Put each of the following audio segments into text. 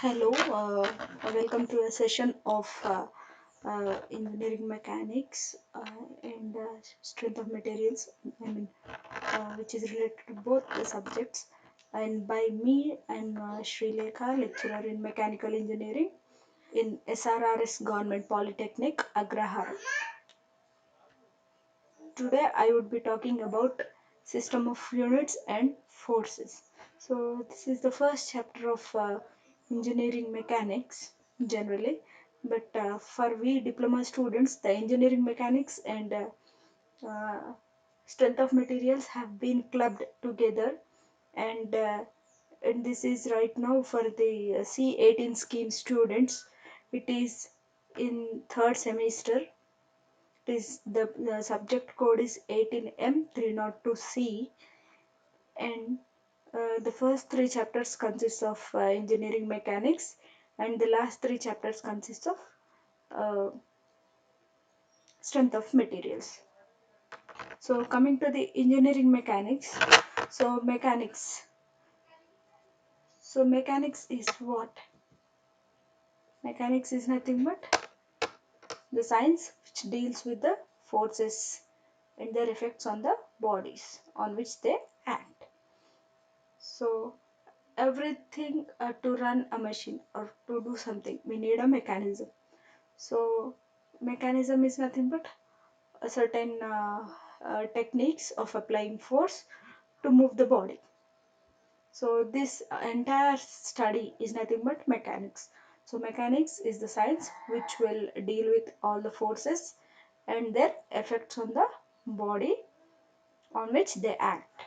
Hello, welcome to a session of engineering mechanics and strength of materials. Which is related to both the subjects. And by me and Sri Lekha, lecturer in mechanical engineering in SRRS Government Polytechnic, Agrahar. Today I would be talking about system of units and forces. So this is the first chapter of engineering mechanics generally, but for we diploma students, the engineering mechanics and strength of materials have been clubbed together, and and this is right now for the C18 scheme students. It is in third semester. The subject code is 18M302C, and the first three chapters consist of engineering mechanics, and the last three chapters consist of uh, strength of materials. So coming to the engineering mechanics, so mechanics. So mechanics is what? Mechanics is nothing but the science which deals with the forces and their effects on the bodies on which they act. So everything to run a machine or to do something, we need a mechanism. So mechanism is nothing but a certain techniques of applying force to move the body. So this entire study is nothing but mechanics. So mechanics is the science which will deal with all the forces and their effects on the body on which they act.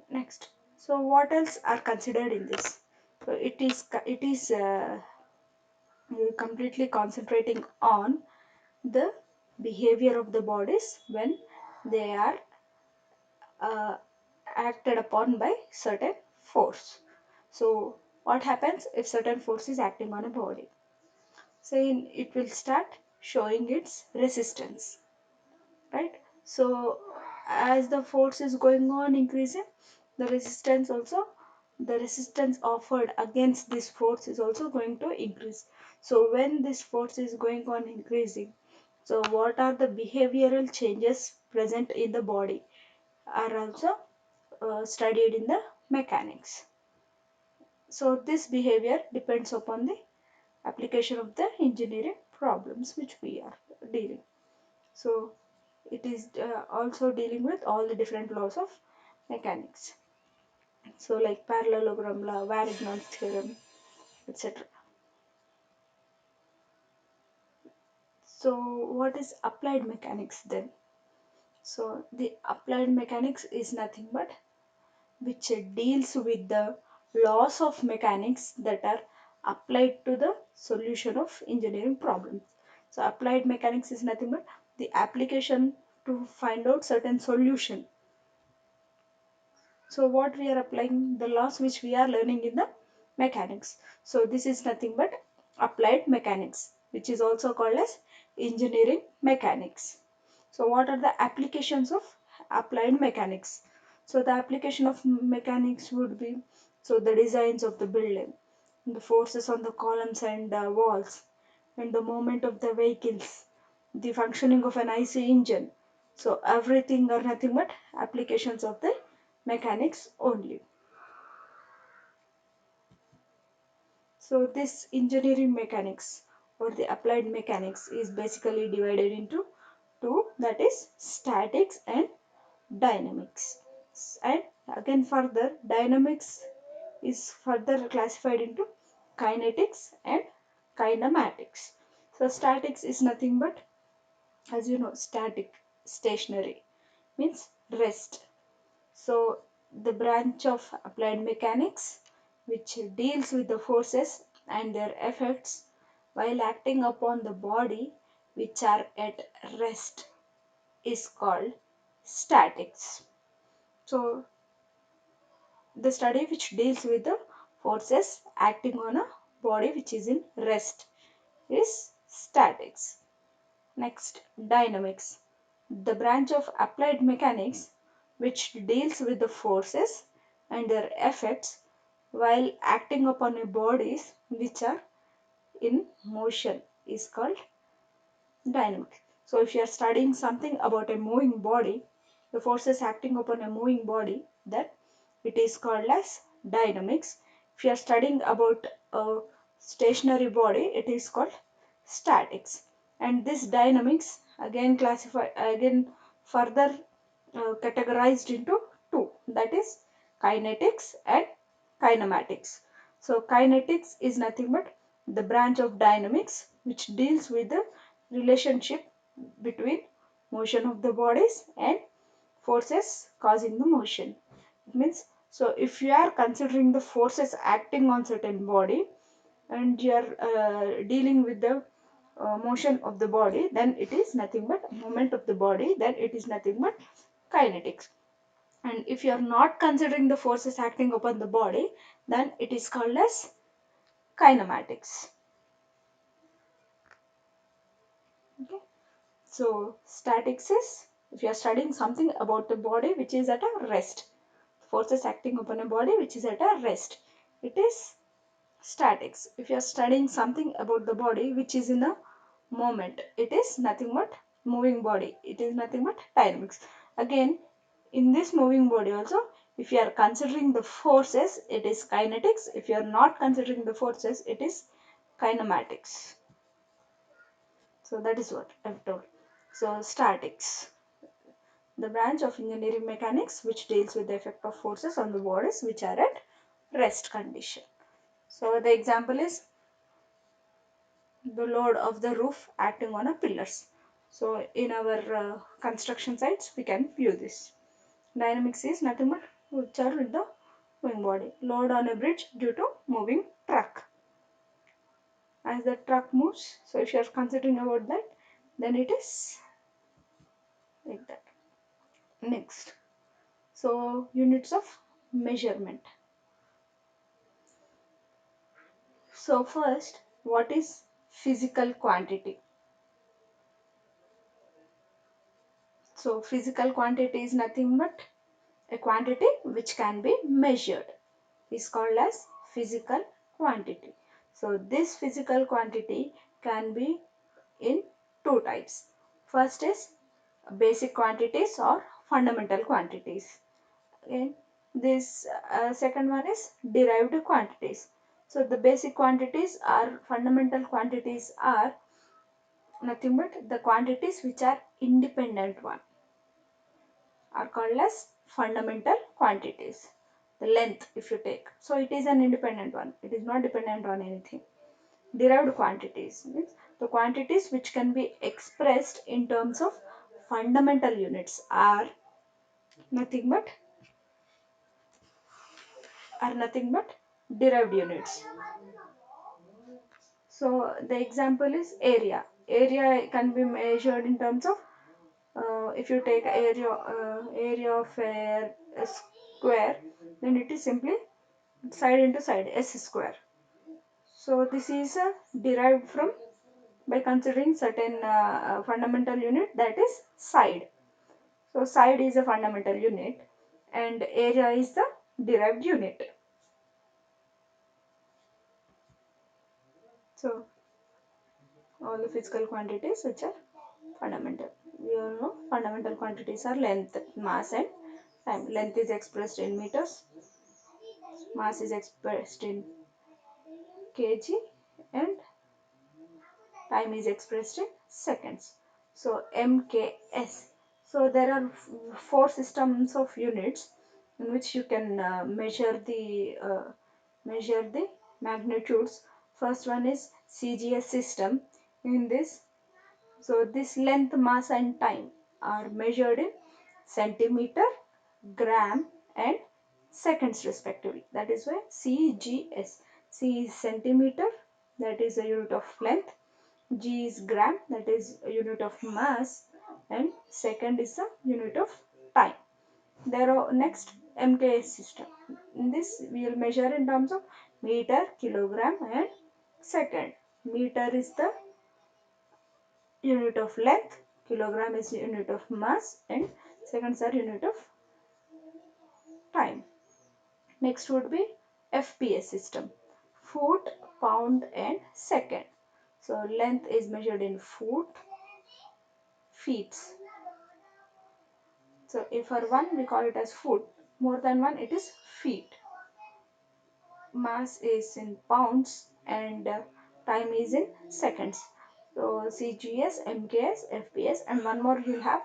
Next, so what else are considered in this? So it is completely concentrating on the behavior of the bodies when they are uh, acted upon by certain force. So what happens if certain force is acting on a body? Say it will start showing its resistance, right? So as the force is going on increasing, the resistance also, the resistance offered against this force is also going to increase. So when this force is going on increasing, so what are the behavioral changes present in the body are also studied in the mechanics. So this behavior depends upon the application of the engineering problems which we are dealing. So it is also dealing with all the different laws of mechanics. So like parallelogram law, Varignon's theorem, etc. So what is applied mechanics then? So the applied mechanics is nothing but which deals with the laws of mechanics that are applied to the solution of engineering problems. So applied mechanics is nothing but the application to find out certain solution. So what we are applying, the laws which we are learning in the mechanics. So this is nothing but applied mechanics, which is also called as engineering mechanics. So what are the applications of applied mechanics? So the application of mechanics would be, so the designs of the building, the forces on the columns and walls, and the movement of the vehicles, the functioning of an IC engine. So everything are nothing but applications of the mechanics only. So this engineering mechanics or the applied mechanics is basically divided into two, that is statics and dynamics. And again further, dynamics is further classified into kinetics and kinematics. So statics is nothing but, as you know, static, stationary means rest. So the branch of applied mechanics which deals with the forces and their effects while acting upon the body which are at rest is called statics. So the study which deals with the forces acting on a body which is in rest is statics. Next, dynamics. The branch of applied mechanics which deals with the forces and their effects while acting upon a bodies which are in motion is called dynamics. So if you are studying something about a moving body, the forces acting upon a moving body, then it is called as dynamics. If you are studying about a stationary body, it is called statics. And this dynamics again further categorized into two, that is kinetics and kinematics. So kinetics is nothing but the branch of dynamics which deals with the relationship between motion of the bodies and forces causing the motion. It means, so if you are considering the forces acting on certain body and you are dealing with the motion of the body, then it is nothing but movement of the body, then it is nothing but kinetics. And if you are not considering the forces acting upon the body, then it is called as kinematics. Okay. So statics is if you are studying something about the body which is at a rest, forces acting upon a body which is at a rest, it is statics. If you are studying something about the body which is in a moment, it is nothing but moving body, it is nothing but dynamics. Again, in this moving body also, if you are considering the forces, it is kinetics. If you are not considering the forces, it is kinematics. So that is what I've told. So statics, the branch of engineering mechanics which deals with the effect of forces on the bodies which are at rest condition. So the example is the load of the roof acting on a pillars. So in our construction sites we can view this. Dynamics is nothing but which are with the moving body. Load on a bridge due to moving truck. As the truck moves, so if you are considering about that, then it is like that. Next, so units of measurement. So first, what is physical quantity? So physical quantity is nothing but a quantity which can be measured is called as physical quantity. So this physical quantity can be in two types. First is basic quantities or fundamental quantities. Okay. This second one is derived quantities. So the basic quantities or fundamental quantities are nothing but the quantities which are independent one are called as fundamental quantities. The length if you take, so it is an independent one, it is not dependent on anything. Derived quantities means the quantities which can be expressed in terms of fundamental units nothing but are nothing but derived units. So the example is area. Area can be measured in terms of if you take area of a square, then it is simply side into side s square. So this is derived from by considering certain fundamental unit, that is side. So side is a fundamental unit and area is the derived unit. So all the physical quantities which are fundamental. We all know fundamental quantities are length, mass and time. Length is expressed in meters, mass is expressed in kg, and time is expressed in seconds. So mks. So there are four systems of units in which you can measure the magnitudes. First one is CGS system. In this, so this length, mass and time are measured in centimeter, gram and seconds respectively. That is why CGS. C is centimeter, that is a unit of length. G is gram, that is a unit of mass, and second is the unit of time. There are next MKS system. In this we will measure in terms of meter, kilogram and second. Meter is the unit of length, kilogram is unit of mass and seconds are unit of time. Next would be FPS system, foot, pound and second. So length is measured in foot, feet. So if for one we call it as foot, more than one it is feet. Mass is in pounds and time is in seconds. So CGS, MKS, FPS and one more you'll have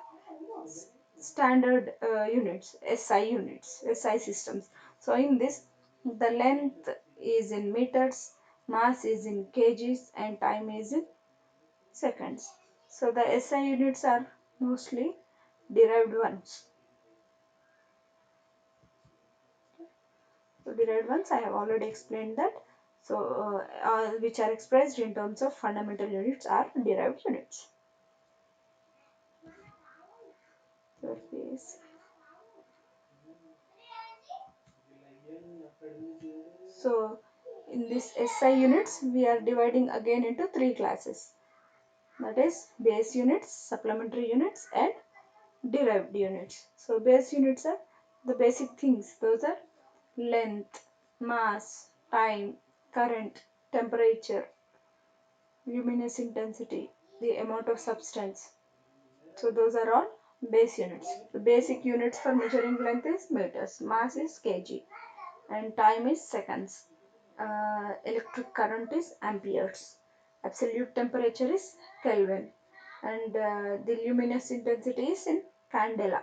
standard units, SI systems. So in this, the length is in meters, mass is in kgs and time is in seconds. So the SI units are mostly derived ones. So derived ones I have already explained that. So which are expressed in terms of fundamental units are derived units. Surface. So in this SI units we are dividing again into three classes, that is base units, supplementary units and derived units. So base units are the basic things, those are length, mass, time, current, temperature, luminous intensity, the amount of substance. So those are all base units. The basic units for measuring length is meters, mass is kg and time is seconds. Electric current is amperes. Absolute temperature is Kelvin and the luminous intensity is in candela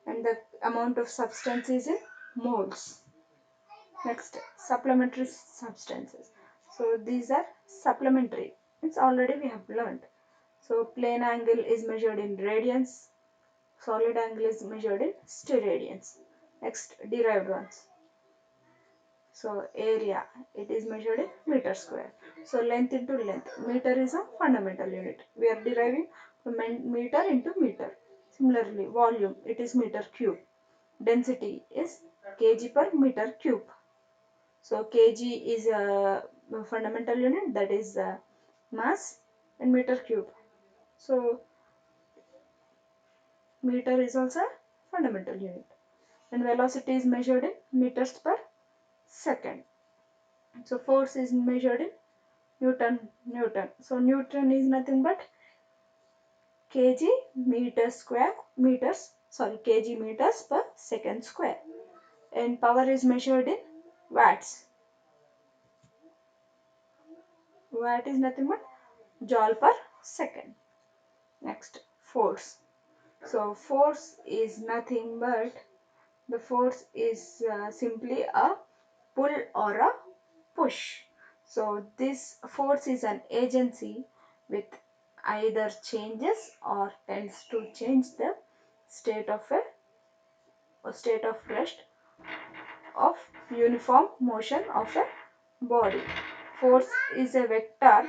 and the amount of substance is in moles. Next, supplementary substances. So these are supplementary. It's already we have learned. So plane angle is measured in radians. Solid angle is measured in steradians. Next, derived ones. So area, it is measured in meter square. So length into length. Meter is a fundamental unit. We are deriving from meter into meter. Similarly, volume, it is meter cube. Density is kg per meter cube. So kg is a fundamental unit, that is mass and meter cube. So meter is also a fundamental unit. And velocity is measured in meters per second. So force is measured in Newton. So Newton is nothing but kg meter square kg meters per second square. And power is measured in watts. Watt is nothing but joule per second. Next, force. So force is nothing but the force is simply a pull or a push. So this force is an agency with either changes or tends to change the state of a state of rest of uniform motion of a body. Force is a vector.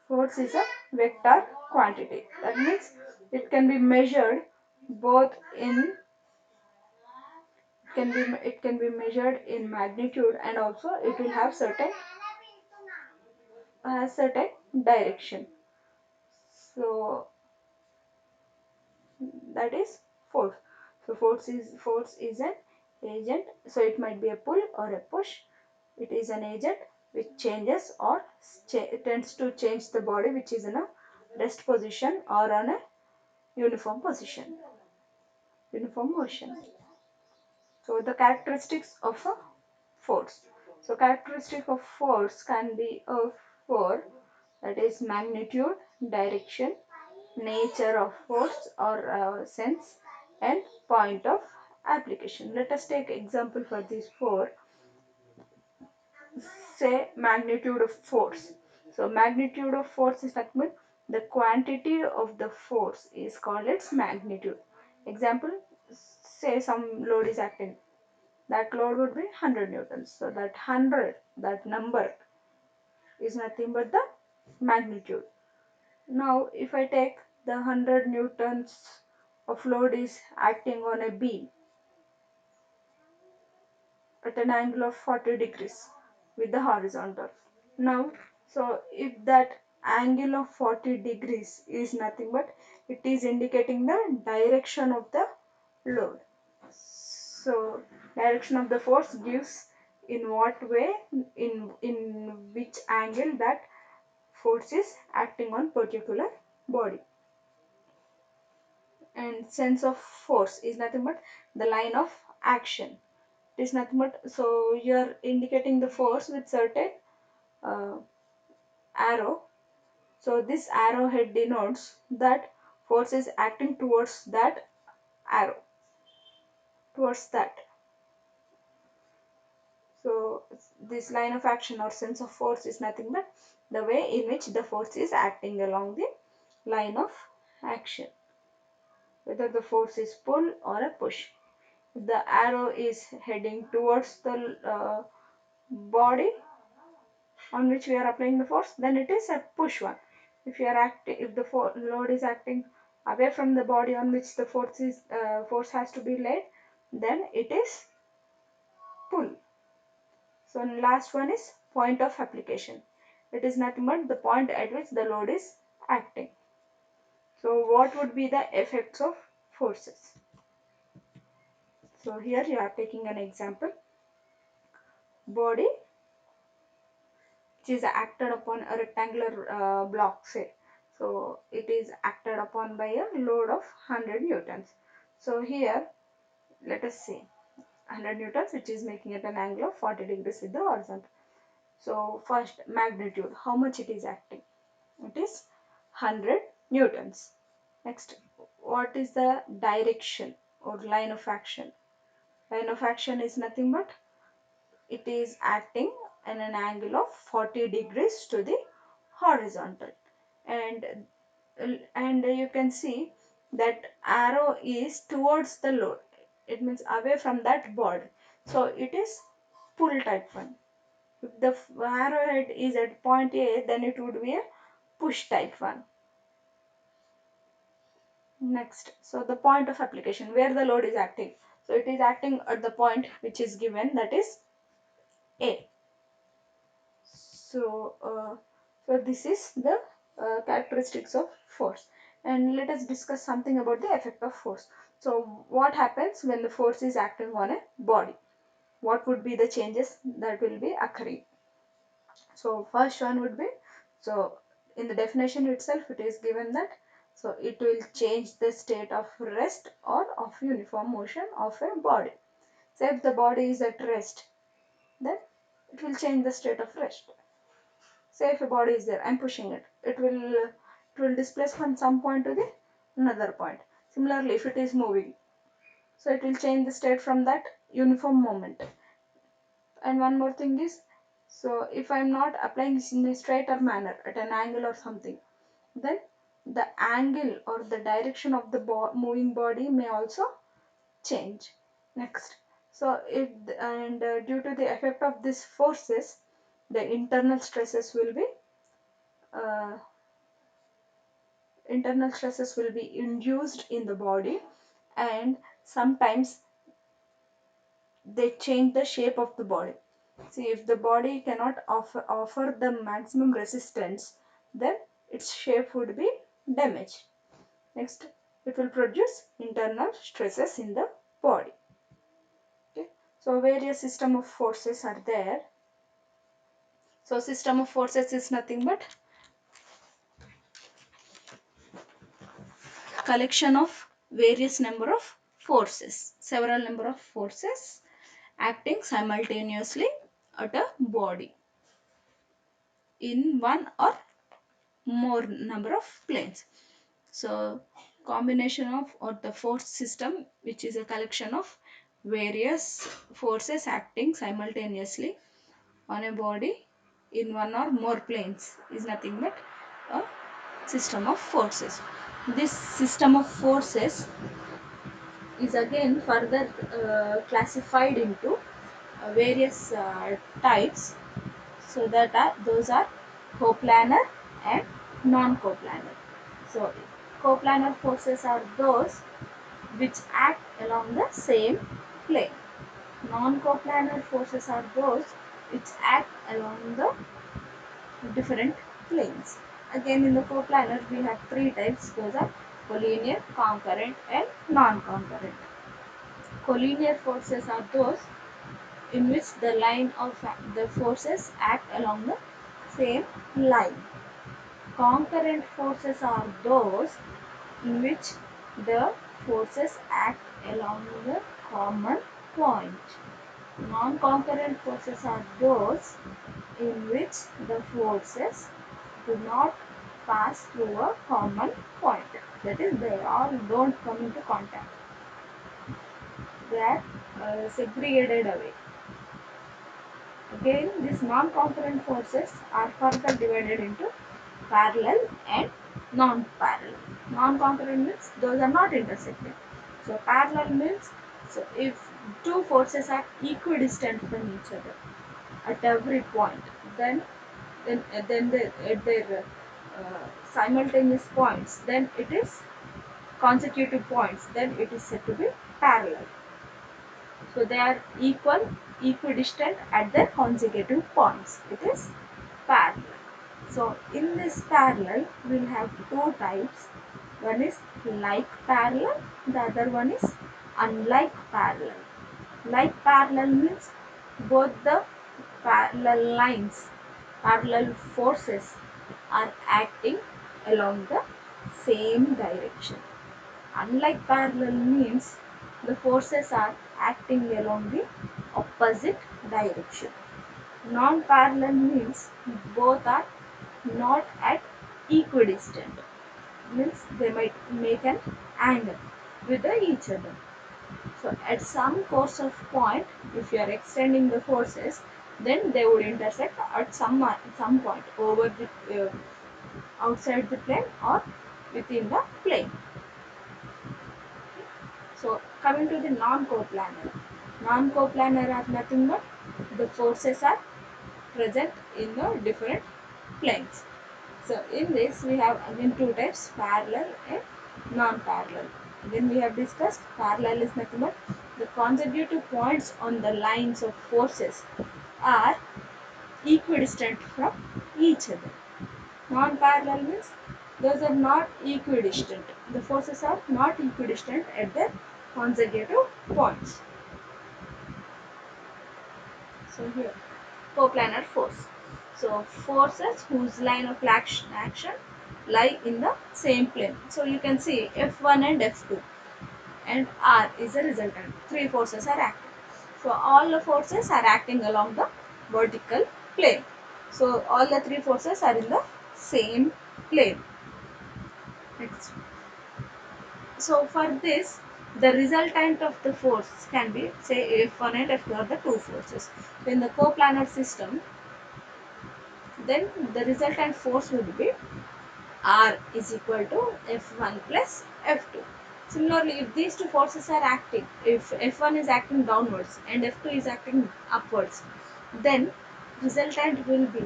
Force is a vector quantity. That means it can be measured both in it can be measured in magnitude and also it will have certain direction. So that is force. So force is an agent. So it might be a pull or a push. It is an agent which changes or tends to change the body which is in a rest position or on a uniform position, uniform motion. So the characteristics of a force. So characteristic of force can be of four, that is magnitude, direction, nature of force or sense and point of application. Let us take example for these four. Say magnitude of force. So magnitude of force is nothing the quantity of the force is called its magnitude. Example, say some load is acting, that load would be 100 newtons. So that 100, that number is nothing but the magnitude. Now if I take the 100 newtons of load is acting on a beam at an angle of 40 degrees with the horizontal. Now, so if that angle of 40 degrees is nothing but it is indicating the direction of the load. So direction of the force gives in what way, in which angle that force is acting on particular body. And sense of force is nothing but the line of action. It is nothing but, so you're indicating the force with certain uh, arrow. So this arrowhead denotes that force is acting towards that arrow, towards that. So this line of action or sense of force is nothing but the way in which the force is acting along the line of action, whether the force is pull or a push. If the arrow is heading towards the body on which we are applying the force, then it is a push one. If you are acting, if the load is acting away from the body on which the force has to be laid, then it is pull. So last one is point of application. It is nothing but the point at which the load is acting. So what would be the effects of forces? So here you are taking an example. Body which is acted upon a rectangular block, say. So it is acted upon by a load of 100 newtons. So here let us see 100 newtons, which is making it an angle of 40 degrees with the horizontal. So first, magnitude, how much it is acting? It is 100 newtons. Next, what is the direction or line of action? Line of action is nothing but it is acting in an angle of 40 degrees to the horizontal. And you can see that arrow is towards the load. It means away from that board. So it is pull type one. If the arrowhead is at point A, then it would be a push type one. Next, so the point of application, where the load is acting. So it is acting at the point which is given, that is A. So this is the characteristics of force. And let us discuss something about the effect of force. So what happens when the force is acting on a body? What would be the changes that will be occurring? So first one would be, so in the definition itself it is given that, so it will change the state of rest or of uniform motion of a body. So if the body is at rest, then it will change the state of rest. Say if a body is there, I'm pushing it, it will displace from some point to the another point. Similarly, if it is moving, so it will change the state from that uniform moment. And one more thing is, so if I'm not applying in a straighter manner at an angle or something, then the angle or the direction of the moving body may also change. Next, so if due to the effect of these forces, the uh, internal stresses will be induced in the body, and sometimes they change the shape of the body. See, if the body cannot offer the maximum resistance, then its shape would be damaged. Next, it will produce internal stresses in the body. Okay, so various system of forces are there. So system of forces is nothing but collection of various number of forces, several number of forces acting simultaneously at a body in one or more number of planes. So combination of, or the force system, which is a collection of various forces acting simultaneously on a body in one or more planes, is nothing but a system of forces. This system of forces is again further classified into various types. So that those are coplanar and non-coplanar. So coplanar forces are those which act along the same plane. Non-coplanar forces are those which act along the different planes. Again, in the coplanar we have three types. Those are collinear, concurrent and non-concurrent. Collinear forces are those in which the line of the forces act along the same line. Concurrent forces are those in which the forces act along the common point. Non-concurrent forces are those in which the forces do not pass through a common point. That is, they all don't come into contact. They are segregated away. Again, these non-concurrent forces are further divided into parallel and non-parallel. Non-concurrent means those are not intersecting. So parallel means, so if two forces are equidistant from each other at every point, then at their simultaneous points, then it is consecutive points, then it is said to be parallel. So they are equidistant at their consecutive points. It is parallel. So in this parallel, we will have two types. One is like parallel, the other one is unlike parallel. Like parallel means both the parallel lines, parallel forces are acting along the same direction. Unlike parallel means the forces are acting along the opposite direction. Non-parallel means both are not at equidistant, means they might make an angle with each other. So at some course of point, if you are extending the forces, then they would intersect at some point over the outside the plane or within the plane. So coming to the non-coplanar. Non-coplanar are nothing but the forces are present in the different planes. So in this we have again two types, parallel and non-parallel. Again we have discussed parallel is nothing but the consecutive points on the lines of forces are equidistant from each other. Non-parallel means those are not equidistant. The forces are not equidistant at their consecutive points. So here, coplanar force. So forces whose line of action lie in the same plane. So you can see F1 and F2 and R is the resultant. Three forces are acting. So all the forces are acting along the vertical plane. So all the three forces are in the same plane. Next. So for this, the resultant of the force can be, say, F1 and F2 are the two forces. So in the coplanar system, then the resultant force would be R is equal to F1 plus F2. Similarly, if these two forces are acting, if F1 is acting downwards and F2 is acting upwards, then resultant will be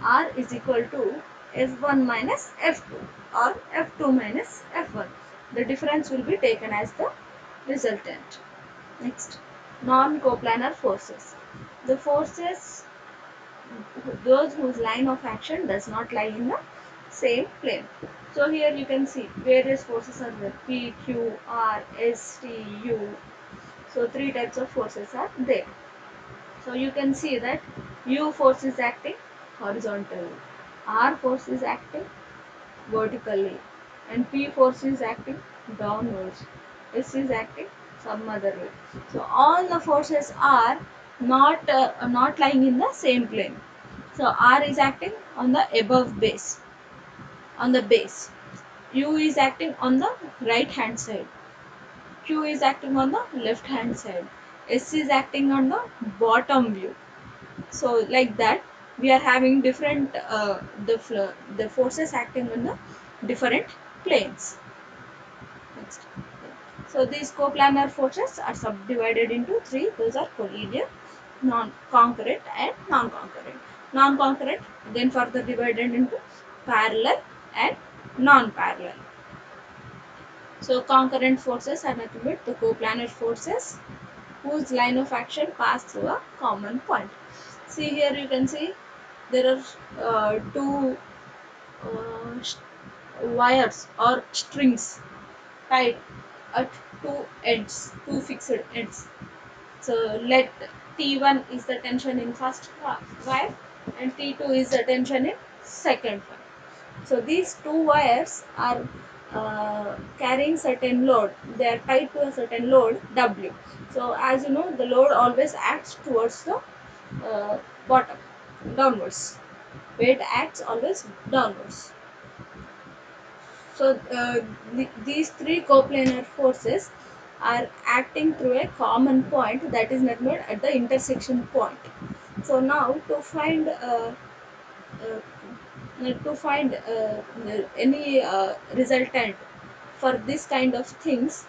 R is equal to F1 minus F2 or F2 minus F1. The difference will be taken as the resultant. Next, non-coplanar forces. The forces, those whose line of action does not lie in the same plane. So here you can see various forces are there, P, Q, R, S, T, U. So three types of forces are there. So you can see that U force is acting horizontally, R force is acting vertically, and P force is acting downwards, S is acting some other way. So all the forces are not lying in the same plane. So R is acting on the above base, on the base. U is acting on the right hand side. Q is acting on the left hand side. S is acting on the bottom view. So like that, we are having different the forces acting on the different planes. Next. So these coplanar forces are subdivided into three. Those are collinear, non-concurrent and non-concurrent. Non-concurrent again further divided into parallel and non-parallel. So concurrent forces are nothing but the coplanar forces whose line of action pass through a common point. See here you can see there are two wires or strings tied at two ends, two fixed ends. So let T1 is the tension in first wire and T2 is the tension in second wire. So these two wires are carrying certain load. They are tied to a certain load W. So as you know, the load always acts towards the bottom, downwards. Weight acts always downwards. So these three coplanar forces are acting through a common point, that is nothing but at the intersection point. So now to find any resultant for this kind of things,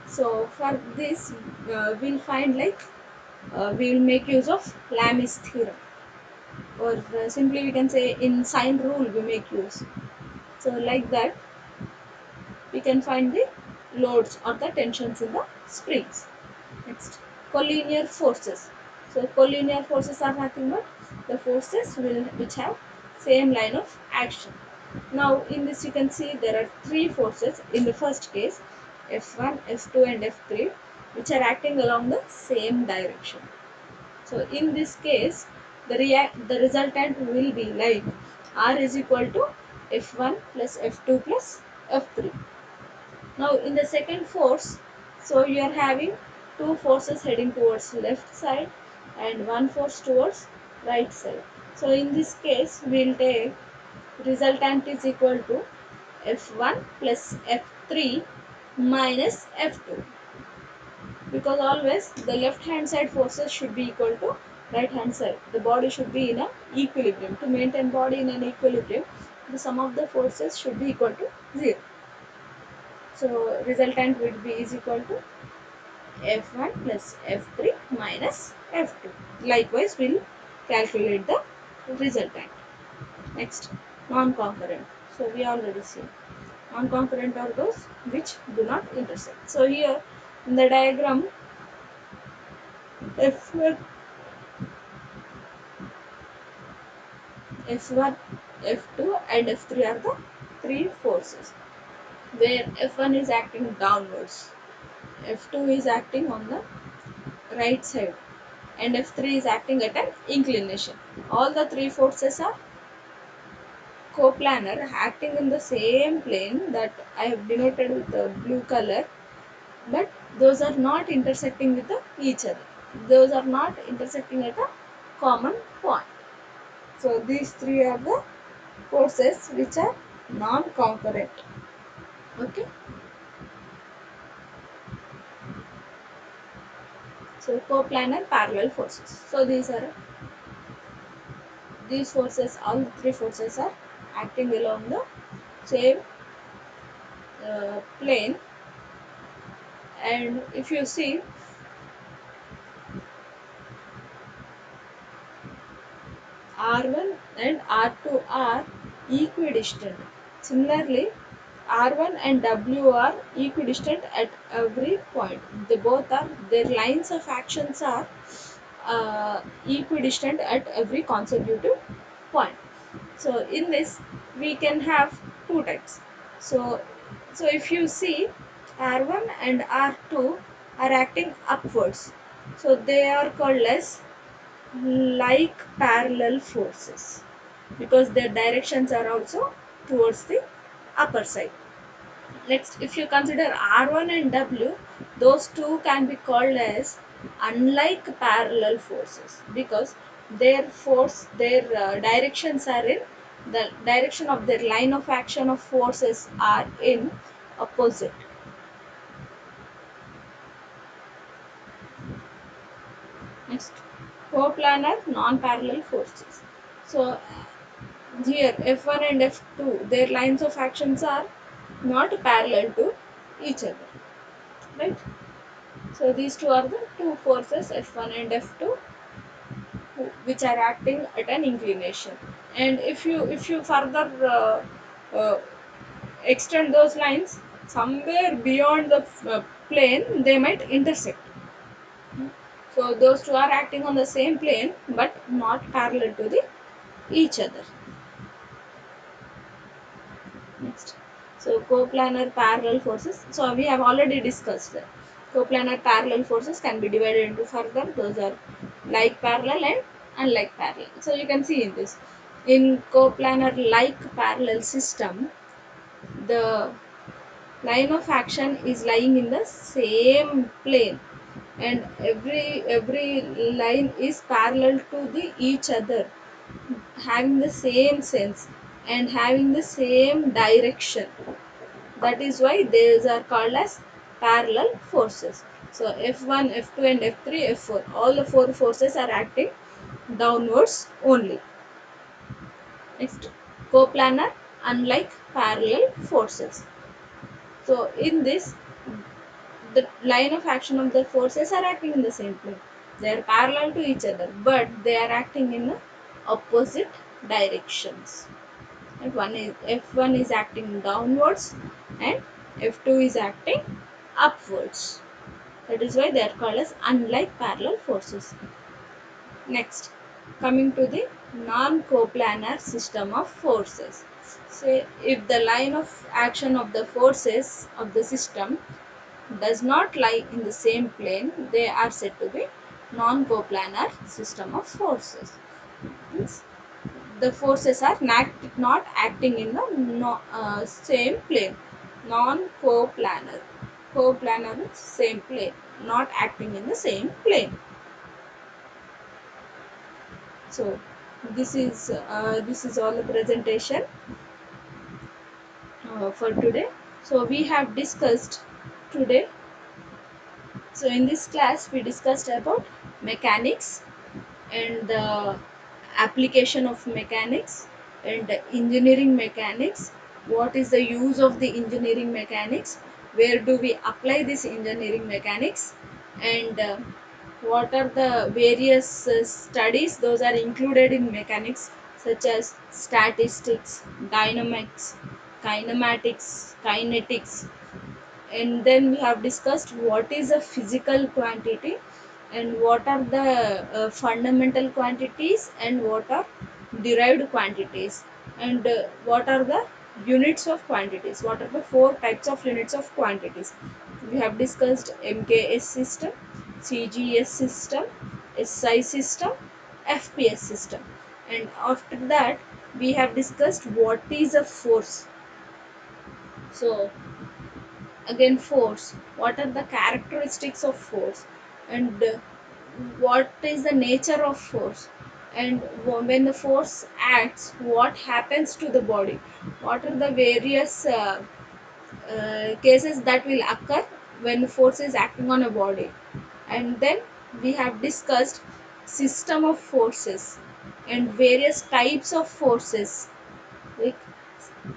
so for this we'll find like we will make use of Lamis theorem, or simply we can say in sine rule we make use. So like that we can find the loads or the tensions in the springs. Next, collinear forces. So collinear forces are nothing but the forces which have same line of action. Now in this you can see there are three forces in the first case, F1, F2 and F3, which are acting along the same direction. So in this case the resultant will be like R is equal to F1 plus F2 plus F3. Now in the second force, so you are having two forces heading towards left side and one force towards right side. So in this case we will take resultant is equal to F1 plus F3 minus F2, because always the left hand side forces should be equal to right hand side. The body should be in a equilibrium. To maintain body in an equilibrium, the sum of the forces should be equal to 0. So resultant would be is equal to F1 plus F3 minus F2. Likewise, we'll calculate the resultant. Next, non-concurrent. So we already see non-concurrent are those which do not intersect. So here in the diagram, F1, F1, F2 and F3 are the three forces, where F1 is acting downwards, F2 is acting on the right side, and F3 is acting at an inclination. All the three forces are coplanar, acting in the same plane that I have denoted with the blue color, but those are not intersecting with each other. Those are not intersecting at a common point. So these three are the forces which are non-concurrent. Okay. So coplanar parallel forces. So these forces, all three forces are acting along the same plane. And if you see R1 and R2 are equidistant. Similarly, R1 and W are equidistant at every point. They both are, their lines of actions are equidistant at every consecutive point. So in this we can have two types. So if you see R1 and R2 are acting upwards, so they are called as like parallel forces, because their directions are also towards the upper side. Next, if you consider R1 and W, those two can be called as unlike parallel forces, because their directions are in the direction of their line of action of forces are in opposite. Next, coplanar non-parallel forces. So here F1 and F2, their lines of actions are not parallel to each other, right? So these two are the two forces, F1 and F2, which are acting at an inclination. And if you further uh, extend those lines somewhere beyond the plane, they might intersect. So those two are acting on the same plane but not parallel to the each other. Next, so coplanar parallel forces. So we have already discussed that. Coplanar parallel forces can be divided into further. Those are like parallel and unlike parallel. So you can see in this, in coplanar like parallel system, the line of action is lying in the same plane, and every line is parallel to the each other, having the same sense and having the same direction. That is why these are called as parallel forces. So F1, F2 and F3, F4, all the four forces are acting downwards only. Next, coplanar unlike parallel forces. So in this, the line of action of the forces are acting in the same plane. They are parallel to each other, but they are acting in opposite directions. And one is F1 is acting downwards and F2 is acting upwards. That is why they are called as unlike parallel forces. Next, coming to the non-coplanar system of forces. Say if the line of action of the forces of the system does not lie in the same plane, they are said to be non-coplanar system of forces. Means the forces are not acting in the same plane. Non-coplanar. Coplanar is same plane, not acting in the same plane. So this is all the presentation for today. So we have discussed today. So in this class we discussed about mechanics and the application of mechanics and engineering mechanics. What is the use of the engineering mechanics? Where do we apply this engineering mechanics? And what are the various studies those are included in mechanics, such as statistics, dynamics, kinematics, kinetics. And then we have discussed what is a physical quantity and what are the fundamental quantities and what are derived quantities, and what are the units of quantities, what are the four types of units of quantities. We have discussed MKS system, CGS system, SI system, FPS system. And after that we have discussed what is a force. So again, force, what are the characteristics of force, and what is the nature of force, and when the force acts, what happens to the body, what are the various cases that will occur when the force is acting on a body. And then we have discussed system of forces and various types of forces, like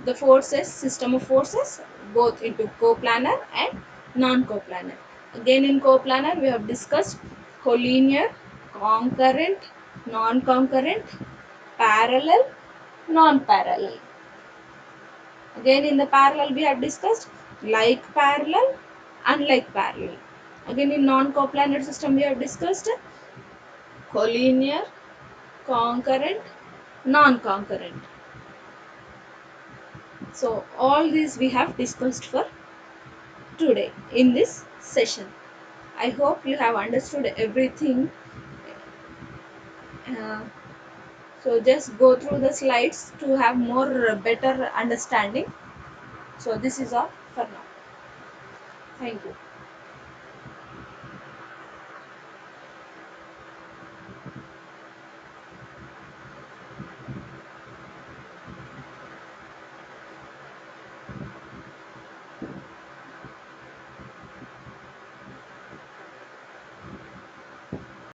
the forces, system of forces, both into coplanar and non-coplanar. Again, in coplanar we have discussed collinear, concurrent, non-concurrent, parallel, non-parallel. Again, in the parallel we have discussed like parallel, unlike parallel. Again, in non-coplanar system we have discussed collinear, concurrent, non-concurrent. So all these we have discussed for today in this session. I hope you have understood everything. Uh, so just go through the slides to have more better understanding. So this is all for now. Thank you.